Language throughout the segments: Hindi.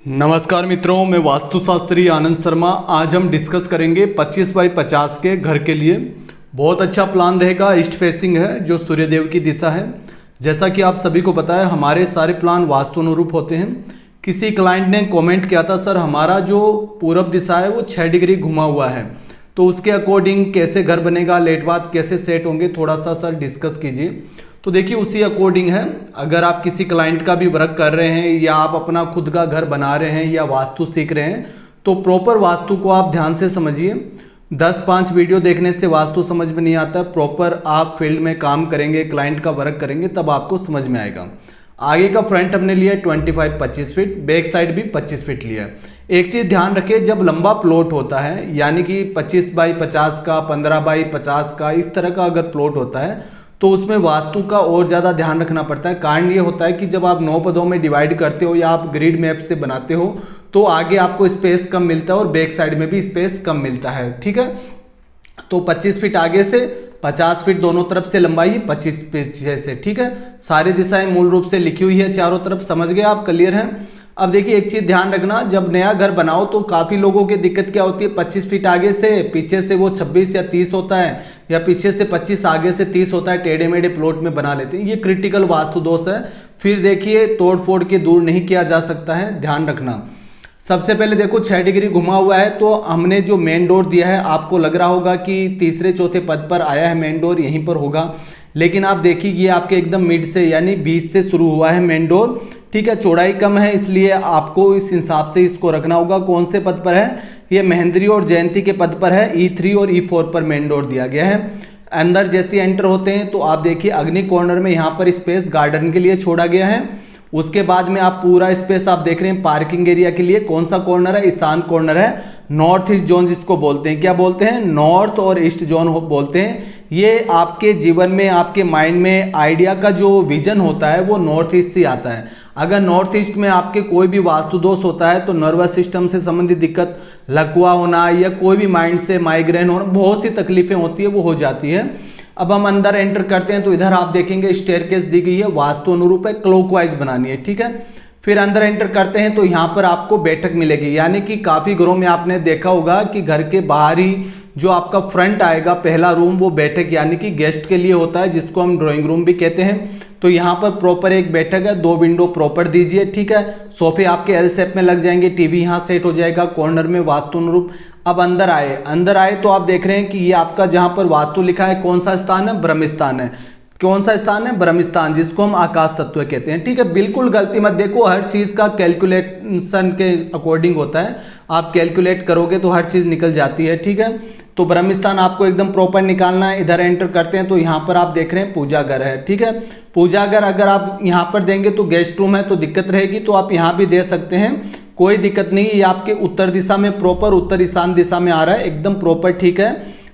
नमस्कार मित्रों, मैं वास्तुशास्त्री आनंद शर्मा। आज हम डिस्कस करेंगे 25 बाई 50 के घर के लिए। बहुत अच्छा प्लान रहेगा। ईस्ट फेसिंग है, जो सूर्यदेव की दिशा है। जैसा कि आप सभी को पता है, हमारे सारे प्लान वास्तु अनुरूप होते हैं। किसी क्लाइंट ने कमेंट किया था, सर हमारा जो पूरब दिशा है वो 6 डिग्री घुमा हुआ है, तो उसके अकॉर्डिंग कैसे घर बनेगा, लेट बाथ कैसे सेट होंगे, थोड़ा सा सर डिस्कस कीजिए। तो देखिए, उसी अकॉर्डिंग है। अगर आप किसी क्लाइंट का भी वर्क कर रहे हैं या आप अपना खुद का घर बना रहे हैं या वास्तु सीख रहे हैं, तो प्रॉपर वास्तु को आप ध्यान से समझिए। 10-5 वीडियो देखने से वास्तु समझ में नहीं आता। प्रॉपर आप फील्ड में काम करेंगे, क्लाइंट का वर्क करेंगे, तब आपको समझ में आएगा। आगे का फ्रंट हमने लिया है 25-25 फीट, बैक साइड भी 25 फीट लिया है। एक चीज़ ध्यान रखिए, जब लंबा प्लॉट होता है, यानी कि 25 बाई 50 का, 15 बाई 50 का, इस तरह का अगर प्लॉट होता है, तो उसमें वास्तु का और ज़्यादा ध्यान रखना पड़ता है। कारण ये होता है कि जब आप 9 पदों में डिवाइड करते हो या आप ग्रिड मैप से बनाते हो, तो आगे आपको स्पेस कम मिलता है और बैक साइड में भी स्पेस कम मिलता है। ठीक है, तो 25 फीट आगे से, 50 फीट दोनों तरफ से लंबाई, 25 पीछे से। ठीक है, सारी दिशाएं मूल रूप से लिखी हुई है चारों तरफ। समझ गए आप? क्लियर है? अब देखिए, एक चीज ध्यान रखना, जब नया घर बनाओ तो काफी लोगों की दिक्कत क्या होती है, 25 फीट आगे से, पीछे से वो 26 या 30 होता है, या पीछे से 25 आगे से 30 होता है, टेढ़े मेढ़े प्लॉट में बना लेते हैं। ये क्रिटिकल वास्तु दोष है। फिर देखिए, तोड़ फोड़ के दूर नहीं किया जा सकता है, ध्यान रखना। सबसे पहले देखो, 6 डिग्री घुमा हुआ है, तो हमने जो मेन डोर दिया है, आपको लग रहा होगा कि तीसरे चौथे पद पर आया है मेन डोर, यहीं पर होगा। लेकिन आप देखिए, ये आपके एकदम मिड से, यानी 20 से शुरू हुआ है मेन डोर। ठीक है, चौड़ाई कम है, इसलिए आपको इस हिसाब से इसको रखना होगा। कौन से पद पर है? ये महेंद्री और जयंती के पद पर है। E3 और E4 पर मेन डोर दिया गया है। अंदर जैसे एंटर होते हैं तो आप देखिए, अग्नि कॉर्नर में यहाँ पर स्पेस गार्डन के लिए छोड़ा गया है। उसके बाद में आप पूरा स्पेस आप देख रहे हैं पार्किंग एरिया के लिए। कौन सा कॉर्नर है? ईशान कॉर्नर है। नॉर्थ ईस्ट जोन जिसको बोलते हैं, क्या बोलते हैं? नॉर्थ और ईस्ट जोन बोलते हैं। ये आपके जीवन में, आपके माइंड में आइडिया का जो विजन होता है वो नॉर्थ ईस्ट से आता है। अगर नॉर्थ ईस्ट में आपके कोई भी वास्तु दोष होता है तो नर्वस सिस्टम से संबंधित दिक्कत, लकवा होना या कोई भी माइंड से माइग्रेन होना, बहुत सी तकलीफें होती है, वो हो जाती है। अब हम अंदर एंटर करते हैं तो इधर आप देखेंगे स्टेयरकेस दी गई है, वास्तु अनुरूप है, क्लॉकवाइज बनानी है। ठीक है, फिर अंदर एंटर करते हैं तो यहाँ पर आपको बैठक मिलेगी। यानी कि काफ़ी घरों में आपने देखा होगा कि घर के बाहर ही जो आपका फ्रंट आएगा, पहला रूम, वो बैठक यानी कि गेस्ट के लिए होता है, जिसको हम ड्राइंग रूम भी कहते हैं। तो यहाँ पर प्रॉपर एक बैठक है, 2 विंडो प्रॉपर दीजिए। ठीक है, सोफे आपके एल शेप में लग जाएंगे, टीवी यहाँ सेट हो जाएगा कॉर्नर में वास्तु अनुरूप। अब अंदर आए तो आप देख रहे हैं कि ये आपका जहाँ पर वास्तु लिखा है, कौन सा स्थान है? ब्रह्म स्थान है। कौन सा स्थान है? ब्रह्म स्थान, जिसको हम आकाश तत्व कहते हैं। ठीक है, बिल्कुल गलती मत देखो, हर चीज का कैलकुलेशन के अकॉर्डिंग होता है। आप कैलकुलेट करोगे तो हर चीज निकल जाती है। ठीक है, तो ब्रह्म स्थान आपको एकदम प्रॉपर निकालना है। इधर एंटर करते हैं तो यहाँ पर आप देख रहे हैं पूजा घर है। ठीक है, पूजा घर अगर आप यहाँ पर देंगे तो गेस्ट रूम है तो दिक्कत रहेगी, तो आप यहाँ भी दे सकते हैं, कोई दिक्कत नहीं। ये आपके उत्तर दिशा में, प्रॉपर उत्तर ईशान दिशा में आ रहा है, एकदम प्रॉपर। ठीक है,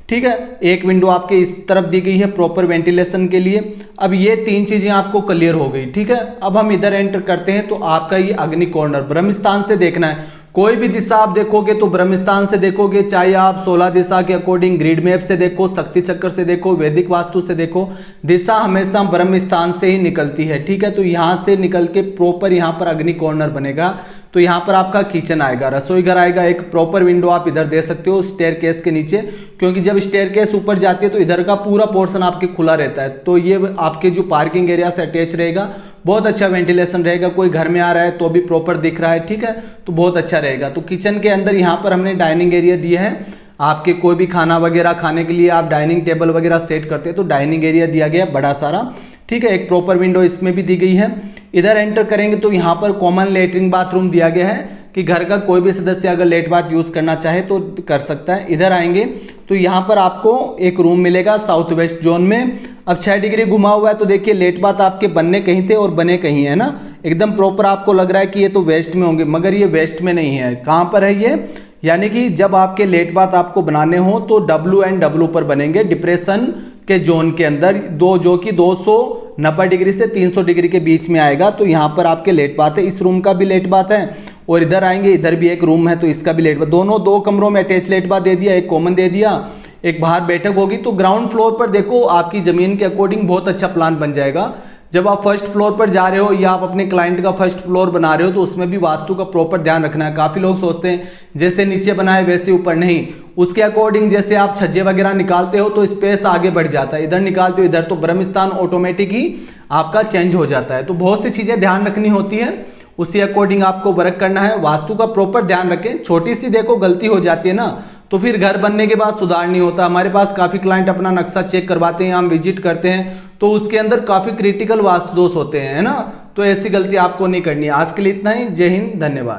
ठीक है, एक विंडो आपके इस तरफ दी गई है प्रॉपर वेंटिलेशन के लिए। अब ये 3 चीजें आपको क्लियर हो गई। ठीक है, अब हम इधर एंटर करते हैं तो आपका ये अग्नि कॉर्नर ब्रह्म स्थान से देखना है। कोई भी दिशा आप देखोगे तो ब्रह्म स्थान से देखोगे, चाहे आप 16 दिशा के अकॉर्डिंग ग्रिड मैप से देखो, शक्ति चक्र से देखो, वैदिक वास्तु से देखो, दिशा हमेशा ब्रह्म स्थान से ही निकलती है। ठीक है, तो यहाँ से निकल के प्रॉपर यहाँ पर अग्नि कॉर्नर बनेगा। तो यहाँ पर आपका किचन आएगा, रसोई घर आएगा, एक प्रॉपर विंडो आप इधर दे सकते हो स्टेयरकेस के नीचे, क्योंकि जब स्टेयरकेस ऊपर जाती है तो इधर का पूरा पोर्शन आपके खुला रहता है। तो ये आपके जो पार्किंग एरिया से अटैच रहेगा, बहुत अच्छा वेंटिलेशन रहेगा। कोई घर में आ रहा है तो भी प्रॉपर दिख रहा है। ठीक है, तो बहुत अच्छा रहेगा। तो किचन के अंदर यहाँ पर हमने डाइनिंग एरिया दिया है। आपके कोई भी खाना वगैरह खाने के लिए आप डाइनिंग टेबल वगैरह सेट करते हैं तो डाइनिंग एरिया दिया गया बड़ा सारा। ठीक है, एक प्रॉपर विंडो इसमें भी दी गई है। इधर एंटर करेंगे तो यहाँ पर कॉमन लेटरिन बाथरूम दिया गया है कि घर का कोई भी सदस्य अगर लेट बाथ यूज करना चाहे तो कर सकता है। इधर आएंगे तो यहाँ पर आपको एक रूम मिलेगा साउथ वेस्ट जोन में। अब 6 डिग्री घुमा हुआ है तो देखिए, लेट बाथ आपके बनने कहीं थे और बने कहीं है ना, एकदम प्रॉपर आपको लग रहा है कि ये तो वेस्ट में होंगे, मगर ये वेस्ट में नहीं है। कहाँ पर है ये? यानी कि जब आपके लेट बाथ आपको बनाने हो तो WN पर बनेंगे, डिप्रेशन के जोन के अंदर, जो कि 290 डिग्री से 300 डिग्री के बीच में आएगा। तो यहाँ पर आपके लेट बाथ है, इस रूम का भी लेट बाथ है, और इधर आएंगे, इधर भी एक रूम है तो इसका भी लेट बाथ। दोनों 2 कमरों में अटैच लेट बाथ दे दिया, एक कॉमन दे दिया, एक बाहर बैठक होगी। तो ग्राउंड फ्लोर पर देखो, आपकी जमीन के अकॉर्डिंग बहुत अच्छा प्लान बन जाएगा। जब आप फर्स्ट फ्लोर पर जा रहे हो या आप अपने क्लाइंट का फर्स्ट फ्लोर बना रहे हो तो उसमें भी वास्तु का प्रॉपर ध्यान रखना है। काफ़ी लोग सोचते हैं जैसे नीचे बनाए वैसे ऊपर, नहीं, उसके अकॉर्डिंग जैसे आप छज्जे वगैरह निकालते हो तो स्पेस आगे बढ़ जाता है, इधर निकालते हो इधर तो ब्रह्म स्थान ऑटोमेटिक ही आपका चेंज हो जाता है। तो बहुत सी चीज़ें ध्यान रखनी होती है, उसी अकॉर्डिंग आपको वर्क करना है। वास्तु का प्रॉपर ध्यान रखें, छोटी सी देखो गलती हो जाती है ना तो फिर घर बनने के बाद सुधार नहीं होता। हमारे पास काफ़ी क्लाइंट अपना नक्शा चेक करवाते हैं, हम विजिट करते हैं तो उसके अंदर काफ़ी क्रिटिकल वास्तु दोष होते हैं, है ना। तो ऐसी गलती आपको नहीं करनी है। आज के लिए इतना ही। जय हिंद, धन्यवाद।